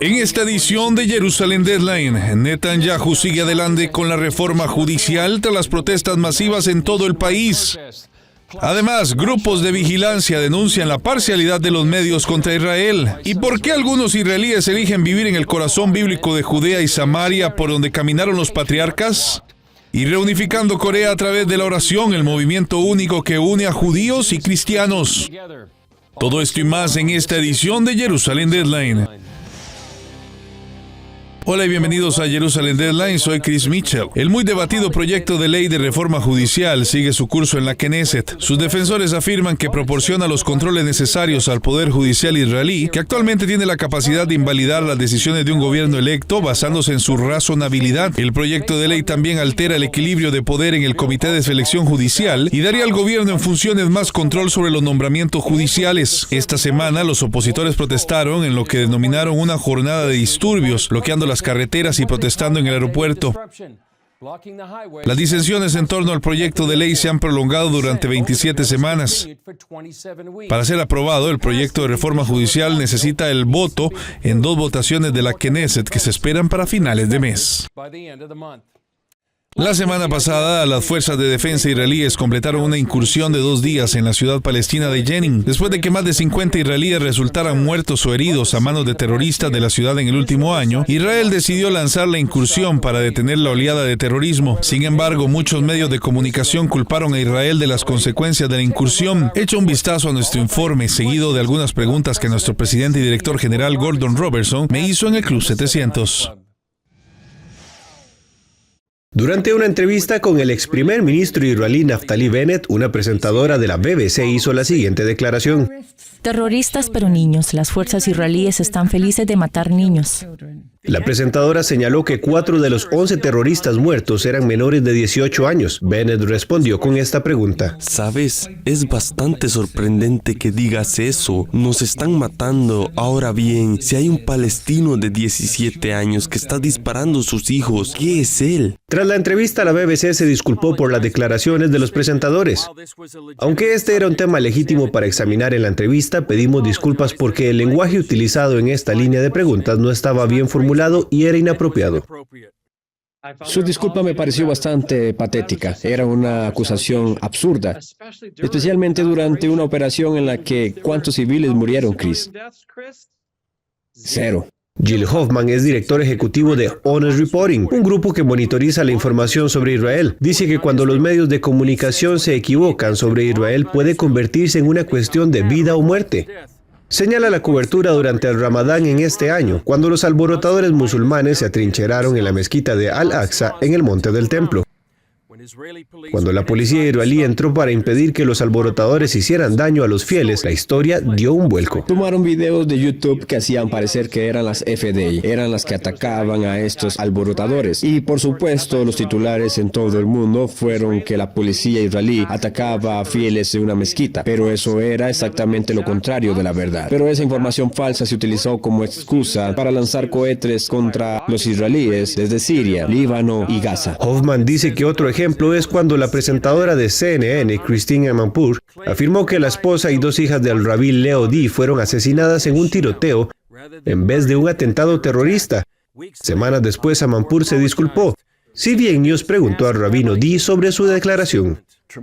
En esta edición de Jerusalem Deadline, Netanyahu sigue adelante con la reforma judicial tras las protestas masivas en todo el país. Además, grupos de vigilancia denuncian la parcialidad de los medios contra Israel. ¿Y por qué algunos israelíes eligen vivir en el corazón bíblico de Judea y Samaria, por donde caminaron los patriarcas? Y reunificando Corea a través de la oración, el movimiento único que une a judíos y cristianos. Todo esto y más en esta edición de Jerusalem Deadline. Hola y bienvenidos a Jerusalem Deadline, soy Chris Mitchell. El muy debatido proyecto de ley de reforma judicial sigue su curso en la Knesset. Sus defensores afirman que proporciona los controles necesarios al Poder Judicial israelí, que actualmente tiene la capacidad de invalidar las decisiones de un gobierno electo basándose en su razonabilidad. El proyecto de ley también altera el equilibrio de poder en el Comité de Selección Judicial y daría al gobierno en funciones más control sobre los nombramientos judiciales. Esta semana, los opositores protestaron en lo que denominaron una jornada de disturbios, bloqueando las carreteras y protestando en el aeropuerto. Las disensiones en torno al proyecto de ley se han prolongado durante 27 semanas. Para ser aprobado, el proyecto de reforma judicial necesita el voto en 2 votaciones de la Knesset que se esperan para finales de mes. La semana pasada, las fuerzas de defensa israelíes completaron una incursión de 2 días en la ciudad palestina de Jenin, después de que más de 50 israelíes resultaran muertos o heridos a manos de terroristas de la ciudad en el último año. Israel decidió lanzar la incursión para detener la oleada de terrorismo. Sin embargo, muchos medios de comunicación culparon a Israel de las consecuencias de la incursión. Echa un vistazo a nuestro informe, seguido de algunas preguntas que nuestro presidente y director general Gordon Robertson me hizo en el Club 700. Durante una entrevista con el ex primer ministro israelí Naftali Bennett, una presentadora de la BBC hizo la siguiente declaración. Terroristas pero niños. Las fuerzas israelíes están felices de matar niños. La presentadora señaló que 4 de los 11 terroristas muertos eran menores de 18 años. Bennett respondió con esta pregunta. ¿Sabes? Es bastante sorprendente que digas eso. Nos están matando. Ahora bien, si hay un palestino de 17 años que está disparando a sus hijos, ¿qué es él? Tras la entrevista, la BBC se disculpó por las declaraciones de los presentadores. Aunque este era un tema legítimo para examinar en la entrevista, pedimos disculpas porque el lenguaje utilizado en esta línea de preguntas no estaba bien formulado y era inapropiado. Su disculpa me pareció bastante patética. Era una acusación absurda, especialmente durante una operación en la que ¿cuántos civiles murieron, Chris? 0. Jill Hoffman es director ejecutivo de Honest Reporting, un grupo que monitoriza la información sobre Israel. Dice que cuando los medios de comunicación se equivocan sobre Israel puede convertirse en una cuestión de vida o muerte. Señala la cobertura durante el Ramadán en este año, cuando los alborotadores musulmanes se atrincheraron en la mezquita de Al-Aqsa en el monte del templo. Cuando la policía israelí entró para impedir que los alborotadores hicieran daño a los fieles, la historia dio un vuelco. Tomaron videos de YouTube que hacían parecer que eran las FDI, eran las que atacaban a estos alborotadores. Y por supuesto, los titulares en todo el mundo fueron que la policía israelí atacaba a fieles en una mezquita, pero eso era exactamente lo contrario de la verdad. Pero esa información falsa se utilizó como excusa para lanzar cohetes contra los israelíes desde Siria, Líbano y Gaza. Hoffman dice que otro ejemplo es cuando la presentadora de CNN, Christine Amanpour, afirmó que la esposa y 2 hijas del rabí Leo Dee fueron asesinadas en un tiroteo en vez de un atentado terrorista. Semanas después, Amanpour se disculpó. CBN News preguntó al rabino Dee sobre su declaración.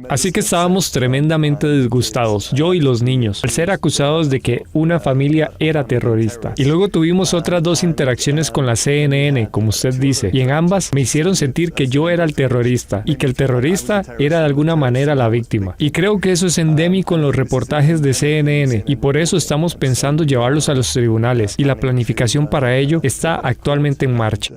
Así que estábamos tremendamente disgustados, yo y los niños, al ser acusados de que una familia era terrorista. Y luego tuvimos otras 2 interacciones con la CNN, como usted dice, y en ambas me hicieron sentir que yo era el terrorista y que el terrorista era de alguna manera la víctima. Y creo que eso es endémico en los reportajes de CNN y por eso estamos pensando llevarlos a los tribunales y la planificación para ello está actualmente en marcha.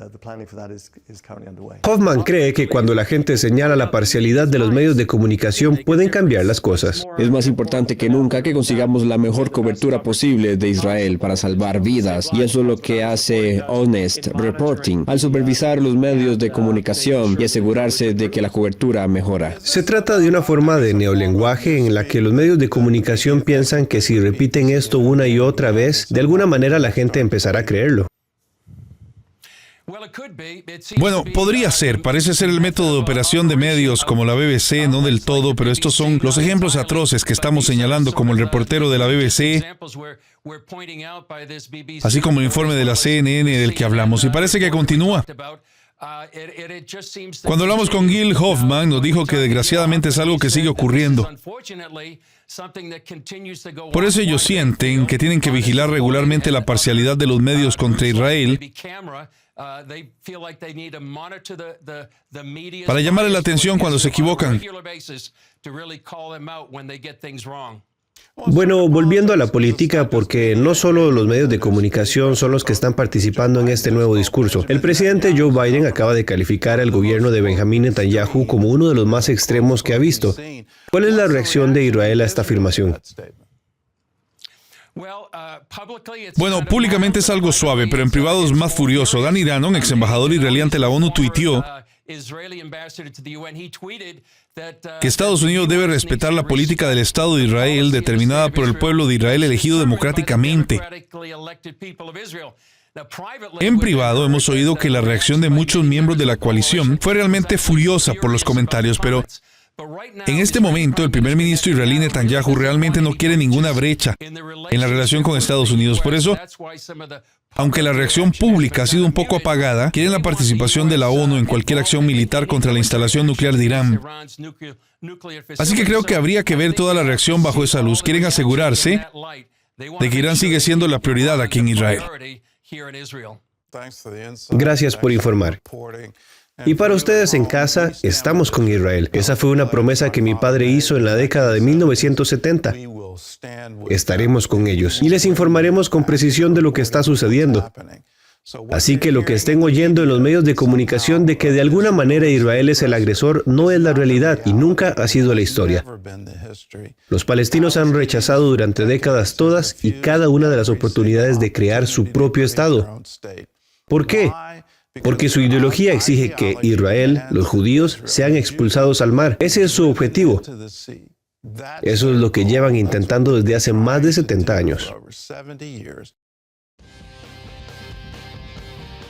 Hoffman cree que cuando la gente señala la parcialidad de los medios de comunicación pueden cambiar las cosas. Es más importante que nunca que consigamos la mejor cobertura posible de Israel para salvar vidas, y eso es lo que hace Honest Reporting al supervisar los medios de comunicación y asegurarse de que la cobertura mejora. Se trata de una forma de neolenguaje en la que los medios de comunicación piensan que si repiten esto una y otra vez, de alguna manera la gente empezará a creerlo. Bueno, podría ser. Parece ser el método de operación de medios como la BBC, no del todo, pero estos son los ejemplos atroces que estamos señalando, como el reportero de la BBC, así como el informe de la CNN del que hablamos, y parece que continúa. Cuando hablamos con Gil Hoffman, nos dijo que desgraciadamente es algo que sigue ocurriendo. Por eso ellos sienten que tienen que vigilar regularmente la parcialidad de los medios contra Israel para llamarle la atención cuando se equivocan. Bueno, volviendo a la política, porque no solo los medios de comunicación son los que están participando en este nuevo discurso. El presidente Joe Biden acaba de calificar al gobierno de Benjamín Netanyahu como uno de los más extremos que ha visto. ¿Cuál es la reacción de Israel a esta afirmación? Bueno, públicamente es algo suave, pero en privado es más furioso. Danny Danon, ex embajador israelí ante la ONU, tuiteó que Estados Unidos debe respetar la política del Estado de Israel determinada por el pueblo de Israel elegido democráticamente. En privado hemos oído que la reacción de muchos miembros de la coalición fue realmente furiosa por los comentarios, pero en este momento el primer ministro israelí Netanyahu realmente no quiere ninguna brecha en la relación con Estados Unidos. Por eso, aunque la reacción pública ha sido un poco apagada, quieren la participación de la ONU en cualquier acción militar contra la instalación nuclear de Irán. Así que creo que habría que ver toda la reacción bajo esa luz. Quieren asegurarse de que Irán sigue siendo la prioridad aquí en Israel. Gracias por informar. Y para ustedes en casa, estamos con Israel. Esa fue una promesa que mi padre hizo en la década de 1970. Estaremos con ellos y les informaremos con precisión de lo que está sucediendo. Así que lo que estén oyendo en los medios de comunicación de que de alguna manera Israel es el agresor no es la realidad y nunca ha sido la historia. Los palestinos han rechazado durante décadas todas y cada una de las oportunidades de crear su propio Estado. ¿Por qué? Porque su ideología exige que Israel, los judíos, sean expulsados al mar. Ese es su objetivo. Eso es lo que llevan intentando desde hace más de 70 años.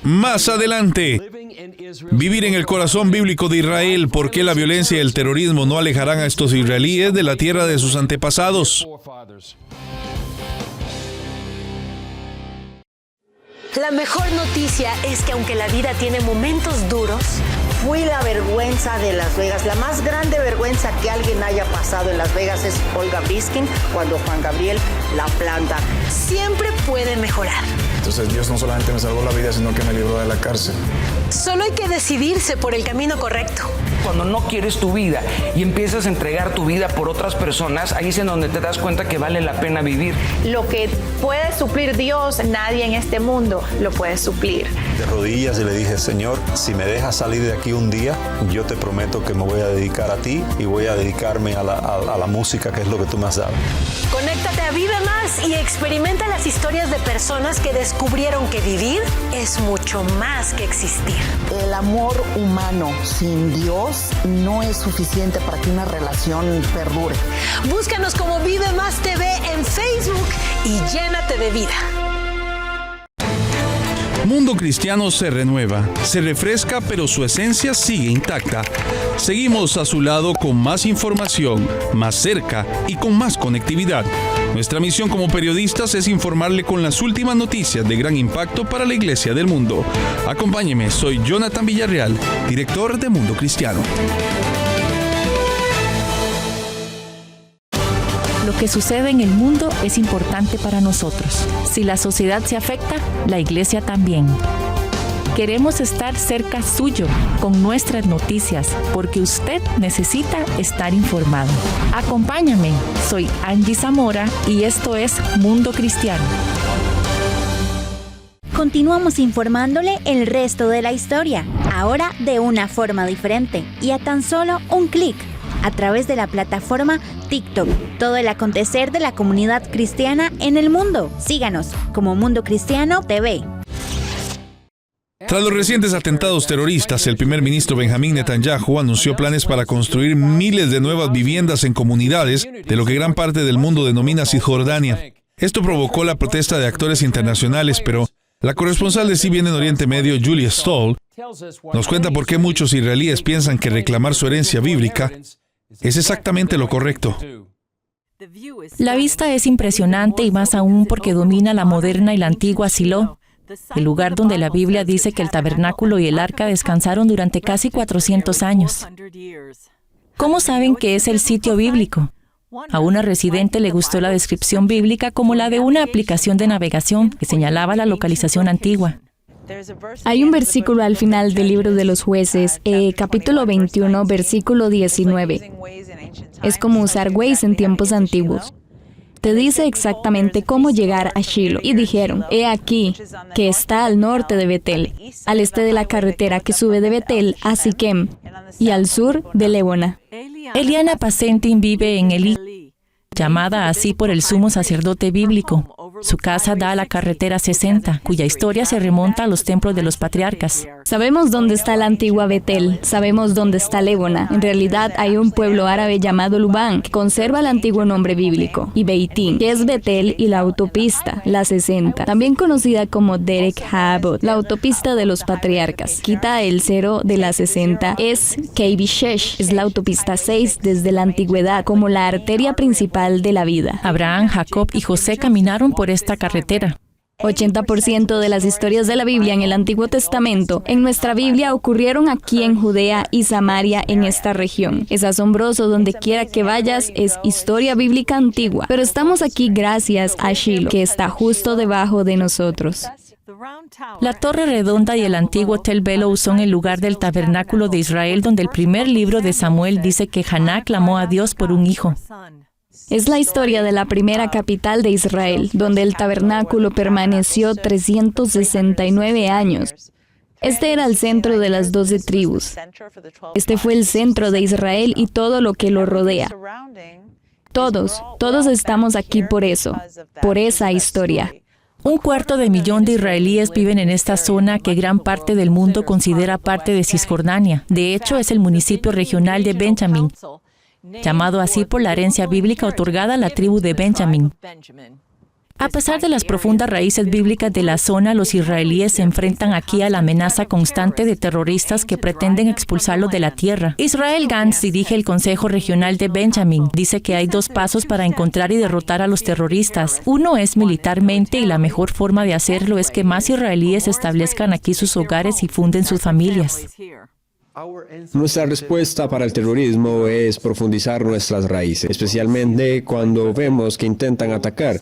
Más adelante, vivir en el corazón bíblico de Israel, ¿por qué la violencia y el terrorismo no alejarán a estos israelíes de la tierra de sus antepasados? La mejor noticia es que aunque la vida tiene momentos duros, fui la vergüenza de Las Vegas. La más grande vergüenza que alguien haya pasado en Las Vegas es Olga Biskin cuando Juan Gabriel la planta. Siempre puede mejorar. Entonces Dios no solamente me salvó la vida, sino que me libró de la cárcel. Solo hay que decidirse por el camino correcto. Cuando no quieres tu vida y empiezas a entregar tu vida por otras personas, ahí es en donde te das cuenta que vale la pena vivir. Lo que puede suplir Dios, nadie en este mundo lo puede suplir. De rodillas y le dije, Señor, si me dejas salir de aquí un día, yo te prometo que me voy a dedicar a ti y voy a dedicarme a la música, que es lo que tú me has dado. Conéctate a Vive Más y experimenta las historias de personas que descubrieron que vivir es mucho más que existir. El amor humano sin Dios no es suficiente para que una relación perdure. Búscanos como Vive Más TV en Facebook y llénate de vida. Mundo Cristiano se renueva, se refresca, pero su esencia sigue intacta. Seguimos a su lado con más información, más cerca y con más conectividad. Nuestra misión como periodistas es informarle con las últimas noticias de gran impacto para la Iglesia del mundo. Acompáñeme, soy Jonathan Villarreal, director de Mundo Cristiano. Lo que sucede en el mundo es importante para nosotros. Si la sociedad se afecta, la Iglesia también. Queremos estar cerca suyo con nuestras noticias, porque usted necesita estar informado. Acompáñame, soy Angie Zamora y esto es Mundo Cristiano. Continuamos informándole el resto de la historia, ahora de una forma diferente y a tan solo un clic, a través de la plataforma TikTok. Todo el acontecer de la comunidad cristiana en el mundo. Síganos como Mundo Cristiano TV. Tras los recientes atentados terroristas, el primer ministro Benjamín Netanyahu anunció planes para construir miles de nuevas viviendas en comunidades de lo que gran parte del mundo denomina Cisjordania. Esto provocó la protesta de actores internacionales, pero La corresponsal de CNN en Oriente Medio, Julia Stoll, nos cuenta por qué muchos israelíes piensan que reclamar su herencia bíblica es exactamente lo correcto. La vista es impresionante y más aún porque domina la moderna y la antigua Silo, el lugar donde la Biblia dice que el tabernáculo y el arca descansaron durante casi 400 años. ¿Cómo saben que es el sitio bíblico? A una residente le gustó la descripción bíblica como la de una aplicación de navegación que señalaba la localización antigua. Hay un versículo al final del libro de los jueces, capítulo 21, versículo 19. Es como usar Waze en tiempos antiguos. Te dice exactamente cómo llegar a Shiloh. Y dijeron, he aquí, que está al norte de Betel, al este de la carretera que sube de Betel a Siquem, y al sur de Lebona. Eliana Pacentin vive en Elí, llamada así por el sumo sacerdote bíblico. Su casa da a la carretera 60, cuya historia se remonta a los templos de los patriarcas. Sabemos dónde está la antigua Betel, sabemos dónde está Lebona. En realidad hay un pueblo árabe llamado Lubán, que conserva el antiguo nombre bíblico, y Beitín, que es Betel, y la autopista, la 60, también conocida como Derek Haabot, la autopista de los patriarcas. Quita el 0 de la 60, es Keibishesh, es la autopista 6 desde la antigüedad, como la arteria principal de la vida. Abraham, Jacob y José caminaron por esta carretera. 80% de las historias de la Biblia en el Antiguo Testamento, en nuestra Biblia, ocurrieron aquí en Judea y Samaria, en esta región. Es asombroso, donde quiera que vayas, es historia bíblica antigua. Pero estamos aquí gracias a Shiloh, que está justo debajo de nosotros. La torre redonda y el antiguo Tel Belo son el lugar del tabernáculo de Israel, donde el primer libro de Samuel dice que Haná clamó a Dios por un hijo. Es la historia de la primera capital de Israel, donde el tabernáculo permaneció 369 años. Este era el centro de las 12 tribus. Este fue el centro de Israel y todo lo que lo rodea. Todos estamos aquí por eso, por esa historia. 250,000 de israelíes viven en esta zona que gran parte del mundo considera parte de Cisjordania. De hecho, es el municipio regional de Benjamín, llamado así por la herencia bíblica otorgada a la tribu de Benjamín. A pesar de las profundas raíces bíblicas de la zona, los israelíes se enfrentan aquí a la amenaza constante de terroristas que pretenden expulsarlos de la tierra. Israel Gantz dirige el Consejo Regional de Benjamín. Dice que hay 2 pasos para encontrar y derrotar a los terroristas. Uno es militarmente, y la mejor forma de hacerlo es que más israelíes establezcan aquí sus hogares y funden sus familias. Nuestra respuesta para el terrorismo es profundizar nuestras raíces, especialmente cuando vemos que intentan atacar.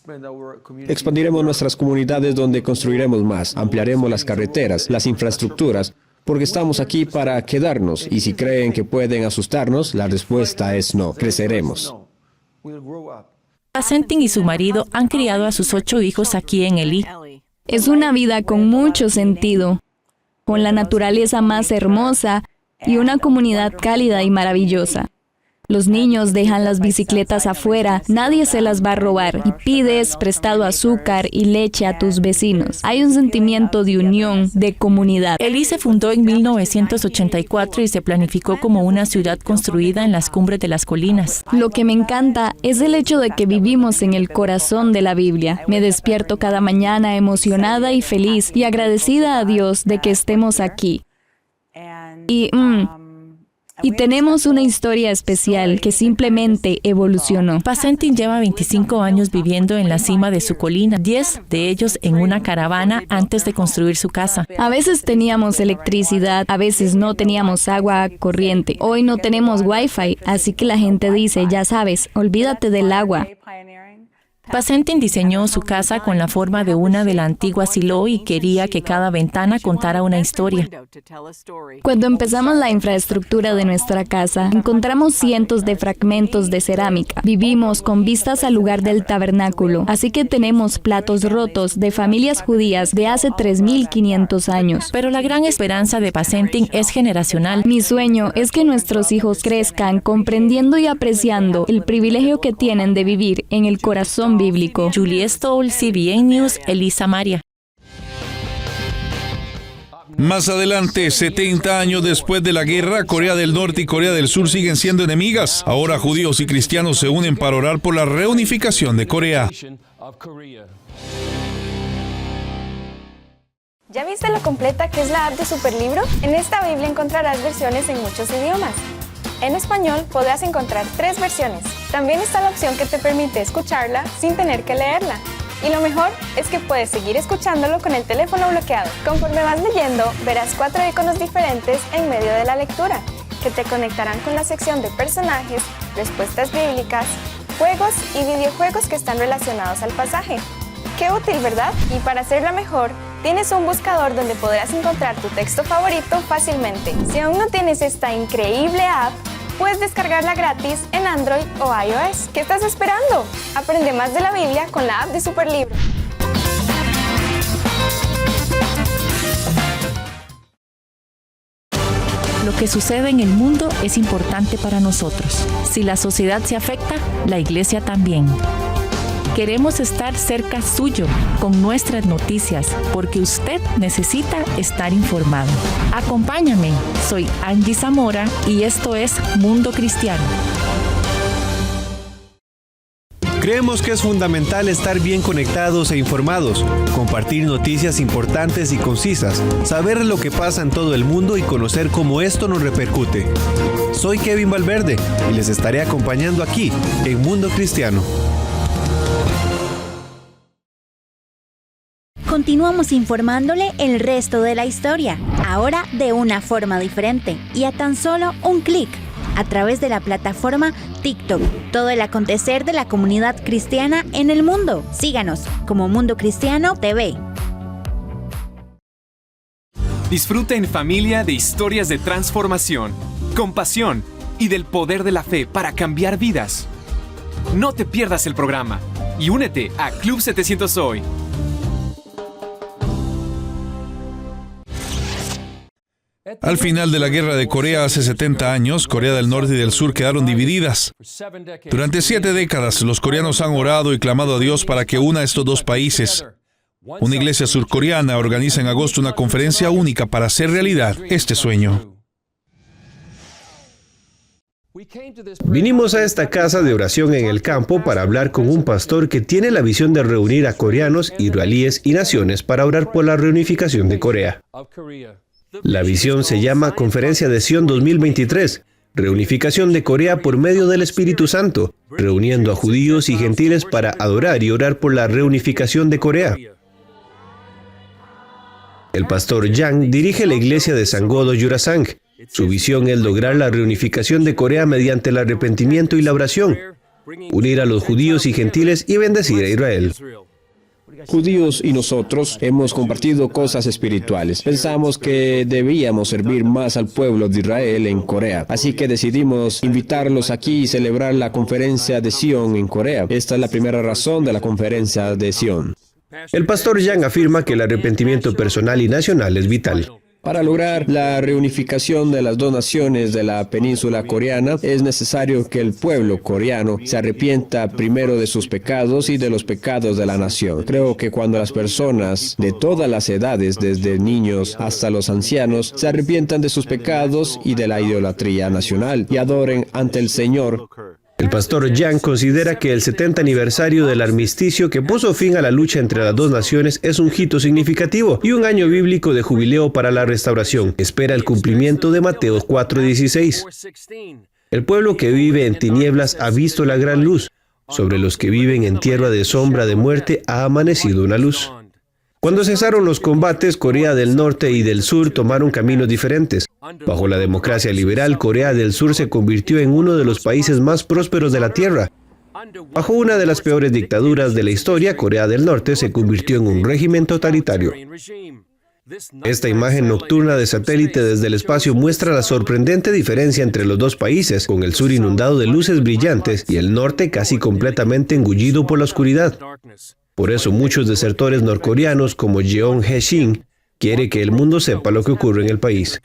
Expandiremos nuestras comunidades donde construiremos más, ampliaremos las carreteras, las infraestructuras, porque estamos aquí para quedarnos, y si creen que pueden asustarnos, la respuesta es no, creceremos. Pacentin y su marido han criado a sus 8 hijos aquí en Elí. Es una vida con mucho sentido, con la naturaleza más hermosa, y una comunidad cálida y maravillosa. Los niños dejan las bicicletas afuera, nadie se las va a robar, y pides prestado azúcar y leche a tus vecinos. Hay un sentimiento de unión, de comunidad. Elí se fundó en 1984 y se planificó como una ciudad construida en las cumbres de las colinas. Lo que me encanta es el hecho de que vivimos en el corazón de la Biblia. Me despierto cada mañana emocionada y feliz y agradecida a Dios de que estemos aquí. Y tenemos una historia especial que simplemente evolucionó. Pacentin lleva 25 años viviendo en la cima de su colina, 10 de ellos en una caravana antes de construir su casa. A veces teníamos electricidad, a veces no teníamos agua corriente. Hoy no tenemos Wi-Fi, así que la gente dice, ya sabes, olvídate del agua. Pacentin diseñó su casa con la forma de una de la antigua Silo y quería que cada ventana contara una historia. Cuando empezamos la infraestructura de nuestra casa, encontramos cientos de fragmentos de cerámica. Vivimos con vistas al lugar del tabernáculo, así que tenemos platos rotos de familias judías de hace 3,500 años. Pero la gran esperanza de Pacentin es generacional. Mi sueño es que nuestros hijos crezcan comprendiendo y apreciando el privilegio que tienen de vivir en el corazón bíblico. Julia Stoll, CBN News, Elí, Samaria. Más adelante, 70 años después de la guerra, Corea del Norte y Corea del Sur siguen siendo enemigas. Ahora judíos y cristianos se unen para orar por la reunificación de Corea. ¿Ya viste lo completa que es la app de Superlibro? En esta Biblia encontrarás versiones en muchos idiomas. En español podrás encontrar 3 versiones. También está la opción que te permite escucharla sin tener que leerla. Y lo mejor es que puedes seguir escuchándolo con el teléfono bloqueado. Conforme vas leyendo, verás 4 iconos diferentes en medio de la lectura, que te conectarán con la sección de personajes, respuestas bíblicas, juegos y videojuegos que están relacionados al pasaje. ¡Qué útil!, ¿verdad? Y para hacerla mejor, tienes un buscador donde podrás encontrar tu texto favorito fácilmente. Si aún no tienes esta increíble app, puedes descargarla gratis en Android o iOS. ¿Qué estás esperando? Aprende más de la Biblia con la app de Superlibro. Lo que sucede en el mundo es importante para nosotros. Si la sociedad se afecta, la iglesia también. Queremos estar cerca suyo con nuestras noticias porque usted necesita estar informado. Acompáñame, soy Angie Zamora y esto es Mundo Cristiano. Creemos que es fundamental estar bien conectados e informados, compartir noticias importantes y concisas, saber lo que pasa en todo el mundo y conocer cómo esto nos repercute. Soy Kevin Valverde y les estaré acompañando aquí en Mundo Cristiano. Continuamos informándole el resto de la historia, ahora de una forma diferente y a tan solo un clic, a través de la plataforma TikTok. Todo el acontecer de la comunidad cristiana en el mundo. Síganos como Mundo Cristiano TV. Disfruta en familia de historias de transformación, compasión y del poder de la fe para cambiar vidas. No te pierdas el programa y únete a Club 700 Hoy. Al final de la Guerra de Corea hace 70 años, Corea del Norte y del Sur quedaron divididas. Durante 7 décadas, los coreanos han orado y clamado a Dios para que una estos dos países. Una iglesia surcoreana organiza en agosto una conferencia única para hacer realidad este sueño. Vinimos a esta casa de oración en el campo para hablar con un pastor que tiene la visión de reunir a coreanos, israelíes y naciones para orar por la reunificación de Corea. La visión se llama Conferencia de Sion 2023, reunificación de Corea por medio del Espíritu Santo, reuniendo a judíos y gentiles para adorar y orar por la reunificación de Corea. El pastor Yang dirige la iglesia de Sangodo Yurasang. Su visión es lograr la reunificación de Corea mediante el arrepentimiento y la oración, unir a los judíos y gentiles y bendecir a Israel. Judíos y nosotros hemos compartido cosas espirituales. Pensamos que debíamos servir más al pueblo de Israel en Corea. Así que decidimos invitarlos aquí y celebrar la conferencia de Sion en Corea. Esta es la primera razón de la conferencia de Sion. El pastor Yang afirma que el arrepentimiento personal y nacional es vital. Para lograr la reunificación de las dos naciones de la península coreana, es necesario que el pueblo coreano se arrepienta primero de sus pecados y de los pecados de la nación. Creo que cuando las personas de todas las edades, desde niños hasta los ancianos, se arrepientan de sus pecados y de la idolatría nacional y adoren ante el Señor, el pastor Yang considera que el 70 aniversario del armisticio que puso fin a la lucha entre las dos naciones es un hito significativo y un año bíblico de jubileo para la restauración. Espera el cumplimiento de Mateo 4:16. El pueblo que vive en tinieblas ha visto la gran luz. Sobre los que viven en tierra de sombra de muerte ha amanecido una luz. Cuando cesaron los combates, Corea del Norte y del Sur tomaron caminos diferentes. Bajo la democracia liberal, Corea del Sur se convirtió en uno de los países más prósperos de la Tierra. Bajo una de las peores dictaduras de la historia, Corea del Norte se convirtió en un régimen totalitario. Esta imagen nocturna de satélite desde el espacio muestra la sorprendente diferencia entre los dos países, con el sur inundado de luces brillantes y el norte casi completamente engullido por la oscuridad. Por eso muchos desertores norcoreanos como Jeon Hae-shin quiere que el mundo sepa lo que ocurre en el país.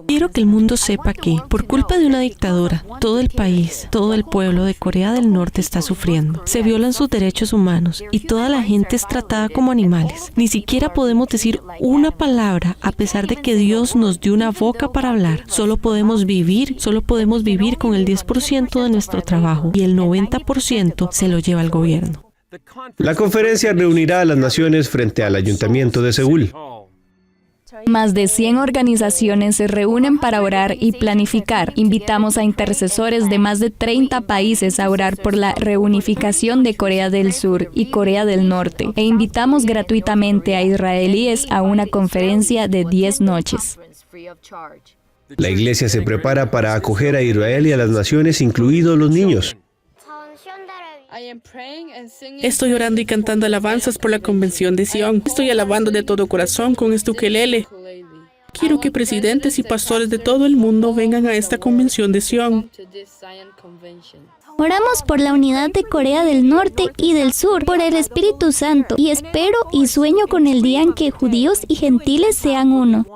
Quiero que el mundo sepa que, por culpa de una dictadura, todo el país, todo el pueblo de Corea del Norte está sufriendo. Se violan sus derechos humanos y toda la gente es tratada como animales. Ni siquiera podemos decir una palabra a pesar de que Dios nos dio una boca para hablar. Solo podemos vivir con el 10% de nuestro trabajo y el 90% se lo lleva el gobierno. La conferencia reunirá a las naciones frente al Ayuntamiento de Seúl. Más de 100 organizaciones se reúnen para orar y planificar. Invitamos a intercesores de más de 30 países a orar por la reunificación de Corea del Sur y Corea del Norte. E invitamos gratuitamente a israelíes a una conferencia de 10 noches. La iglesia se prepara para acoger a Israel y a las naciones, incluidos los niños. Estoy orando y cantando alabanzas por la convención de Sion. Estoy alabando de todo corazón con este ukelele. Quiero que presidentes y pastores de todo el mundo vengan a esta convención de Sion. Oramos por la unidad de Corea del Norte y del Sur, por el Espíritu Santo, y espero y sueño con el día en que judíos y gentiles sean uno.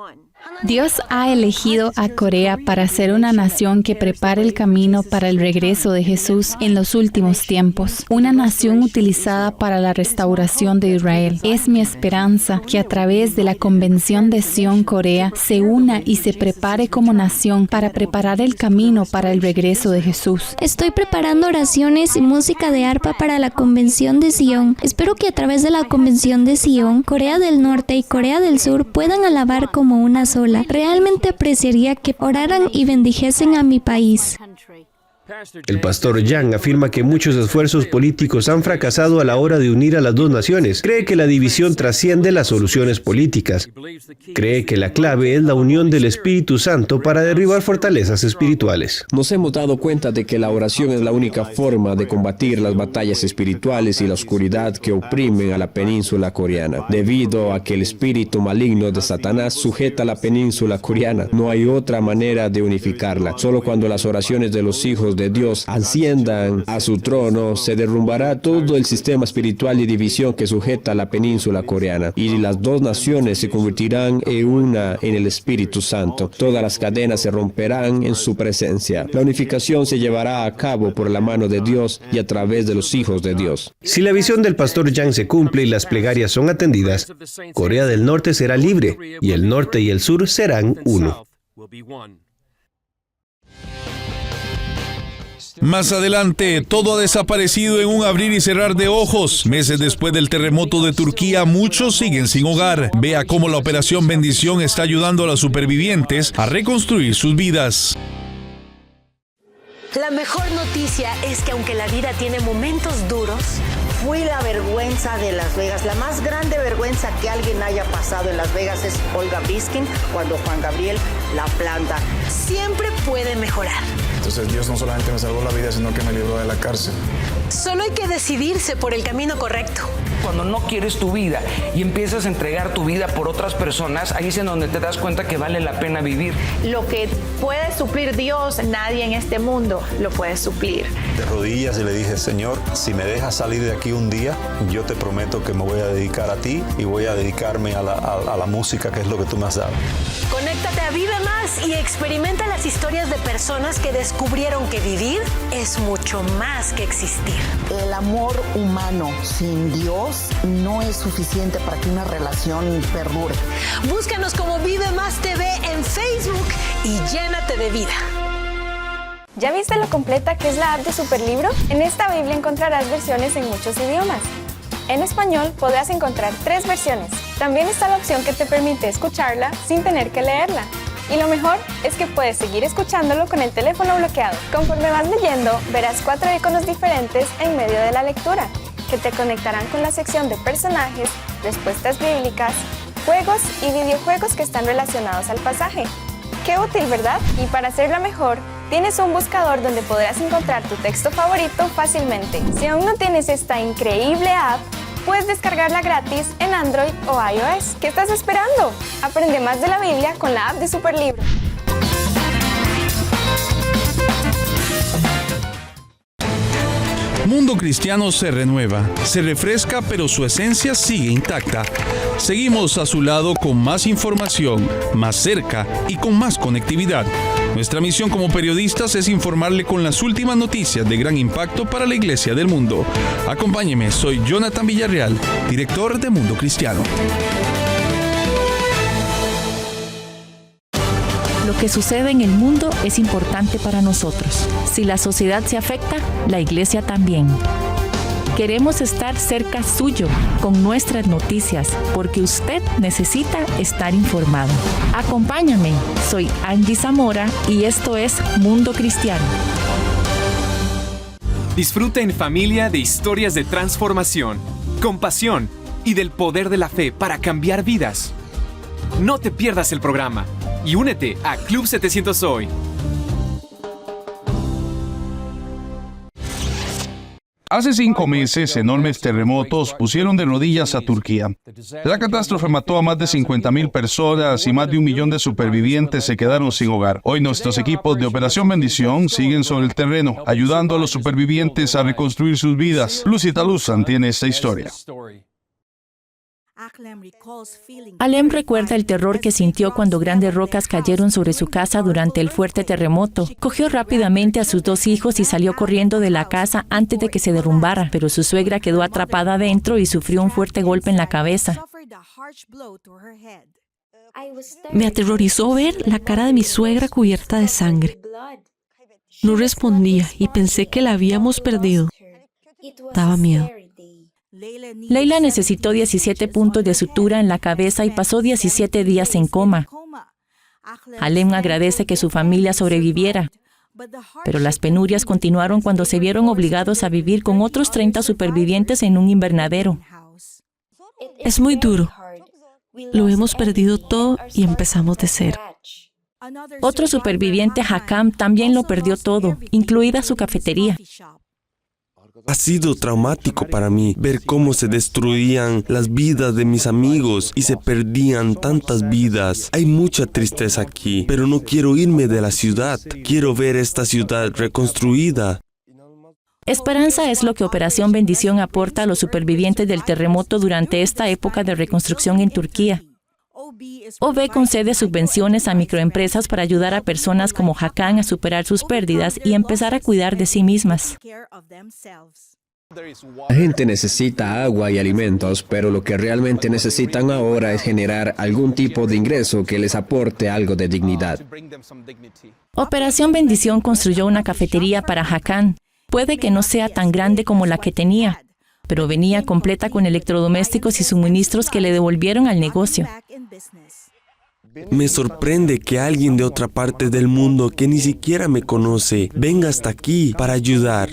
Dios ha elegido a Corea para ser una nación que prepare el camino para el regreso de Jesús en los últimos tiempos, una nación utilizada para la restauración de Israel. Es mi esperanza que a través de la Convención de Sion, Corea se una y se prepare como nación para preparar el camino para el regreso de Jesús. Estoy preparando oraciones y música de arpa para la Convención de Sion. Espero que a través de la Convención de Sion, Corea del Norte y Corea del Sur puedan alabar como una sola. Realmente apreciaría que oraran y bendijesen a mi país. El pastor Yang afirma que muchos esfuerzos políticos han fracasado a la hora de unir a las dos naciones. Cree que la división trasciende las soluciones políticas. Cree que la clave es la unión del Espíritu Santo para derribar fortalezas espirituales. Nos hemos dado cuenta de que la oración es la única forma de combatir las batallas espirituales y la oscuridad que oprimen a la península coreana. Debido a que el espíritu maligno de Satanás sujeta la península coreana, no hay otra manera de unificarla. Solo cuando las oraciones de los hijos de Dios asciendan a su trono, se derrumbará todo el sistema espiritual y división que sujeta a la península coreana, y las dos naciones se convertirán en una en el Espíritu Santo. Todas las cadenas se romperán en su presencia. La unificación se llevará a cabo por la mano de Dios y a través de los hijos de Dios. Si la visión del pastor Yang se cumple y las plegarias son atendidas, Corea del Norte será libre y el norte y el sur serán uno. Más adelante, todo ha desaparecido en un abrir y cerrar de ojos. Meses después del terremoto de Turquía, muchos siguen sin hogar. Vea cómo la Operación Bendición está ayudando a los supervivientes a reconstruir sus vidas. La mejor noticia es que aunque la vida tiene momentos duros, fui la vergüenza de Las Vegas. La más grande vergüenza que alguien haya pasado en Las Vegas es Olga Biskin cuando Juan Gabriel la planta. Siempre puede mejorar. Entonces Dios no solamente me salvó la vida, sino que me libró de la cárcel. Solo hay que decidirse por el camino correcto. Cuando no quieres tu vida y empiezas a entregar tu vida por otras personas, ahí es en donde te das cuenta que vale la pena vivir. Lo que puede suplir Dios, nadie en este mundo lo puede suplir. De rodillas y le dije, Señor, si me dejas salir de aquí un día, yo te prometo que me voy a dedicar a ti y voy a dedicarme a la música, que es lo que tú me has dado. Conéctate a Vive Más y experimenta las historias de personas que descubrieron que vivir es mucho más que existir. El amor humano sin Dios no es suficiente para que una relación perdure. Búscanos como Vive Más TV en Facebook y llénate de vida. ¿Ya viste lo completa que es la app de Superlibro? En esta Biblia encontrarás versiones en muchos idiomas. En español podrás encontrar 3 versiones. También está la opción que te permite escucharla sin tener que leerla. Y lo mejor es que puedes seguir escuchándolo con el teléfono bloqueado. Conforme vas leyendo, verás 4 iconos diferentes en medio de la lectura, que te conectarán con la sección de personajes, respuestas bíblicas, juegos y videojuegos que están relacionados al pasaje. ¡Qué útil!, ¿verdad? Y para hacerla mejor, tienes un buscador donde podrás encontrar tu texto favorito fácilmente. Si aún no tienes esta increíble app, puedes descargarla gratis en Android o iOS. ¿Qué estás esperando? Aprende más de la Biblia con la app de Superlibro. Mundo Cristiano se renueva, se refresca, pero su esencia sigue intacta. Seguimos a su lado con más información, más cerca y con más conectividad. Nuestra misión como periodistas es informarle con las últimas noticias de gran impacto para la Iglesia del mundo. Acompáñeme, soy Jonathan Villarreal, director de Mundo Cristiano. Lo que sucede en el mundo es importante para nosotros. Si la sociedad se afecta, la iglesia también. Queremos estar cerca suyo con nuestras noticias, porque usted necesita estar informado. Acompáñame, soy Angie Zamora y esto es Mundo Cristiano. Disfruta en familia de historias de transformación, compasión y del poder de la fe para cambiar vidas. No te pierdas el programa y únete a Club 700 hoy. Hace 5 meses, enormes terremotos pusieron de rodillas a Turquía. La catástrofe mató a más de 50,000 personas y más de 1 millón de supervivientes se quedaron sin hogar. Hoy nuestros equipos de Operación Bendición siguen sobre el terreno, ayudando a los supervivientes a reconstruir sus vidas. Lucita Luzan tiene esta historia. Alem recuerda el terror que sintió cuando grandes rocas cayeron sobre su casa durante el fuerte terremoto. Cogió rápidamente a sus 2 hijos y salió corriendo de la casa antes de que se derrumbara, pero su suegra quedó atrapada adentro y sufrió un fuerte golpe en la cabeza. Me aterrorizó ver la cara de mi suegra cubierta de sangre. No respondía y pensé que la habíamos perdido. Daba miedo. Leila necesitó 17 puntos de sutura en la cabeza y pasó 17 días en coma. Alem agradece que su familia sobreviviera, pero las penurias continuaron cuando se vieron obligados a vivir con otros 30 supervivientes en un invernadero. Es muy duro. Lo hemos perdido todo y empezamos de cero. Otro superviviente, Hakam, también lo perdió todo, incluida su cafetería. Ha sido traumático para mí ver cómo se destruían las vidas de mis amigos y se perdían tantas vidas. Hay mucha tristeza aquí, pero no quiero irme de la ciudad. Quiero ver esta ciudad reconstruida. Esperanza es lo que Operación Bendición aporta a los supervivientes del terremoto durante esta época de reconstrucción en Turquía. OB concede subvenciones a microempresas para ayudar a personas como Hakan a superar sus pérdidas y empezar a cuidar de sí mismas. La gente necesita agua y alimentos, pero lo que realmente necesitan ahora es generar algún tipo de ingreso que les aporte algo de dignidad. Operación Bendición construyó una cafetería para Hakan. Puede que no sea tan grande como la que tenía, pero venía completa con electrodomésticos y suministros que le devolvieron al negocio. Me sorprende que alguien de otra parte del mundo que ni siquiera me conoce venga hasta aquí para ayudar.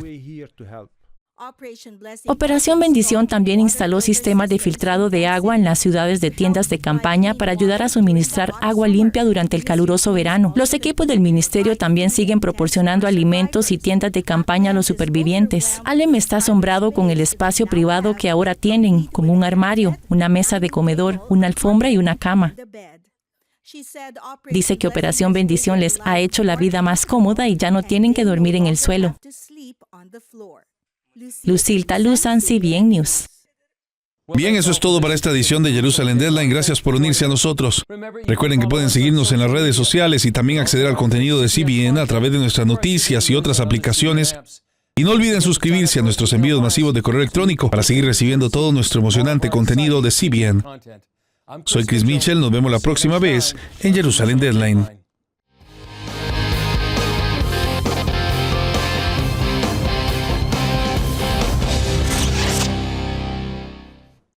Operación Bendición también instaló sistemas de filtrado de agua en las ciudades de tiendas de campaña para ayudar a suministrar agua limpia durante el caluroso verano. Los equipos del ministerio también siguen proporcionando alimentos y tiendas de campaña a los supervivientes. Alem está asombrado con el espacio privado que ahora tienen, como un armario, una mesa de comedor, una alfombra y una cama. Dice que Operación Bendición les ha hecho la vida más cómoda y ya no tienen que dormir en el suelo. Lucilta Luzan, CBN News. Bien, eso es todo para esta edición de Jerusalem Deadline. Gracias por unirse a nosotros. Recuerden que pueden seguirnos en las redes sociales y también acceder al contenido de CBN a través de nuestras noticias y otras aplicaciones. Y no olviden suscribirse a nuestros envíos masivos de correo electrónico para seguir recibiendo todo nuestro emocionante contenido de CBN. Soy Chris Mitchell, nos vemos la próxima vez en Jerusalem Deadline.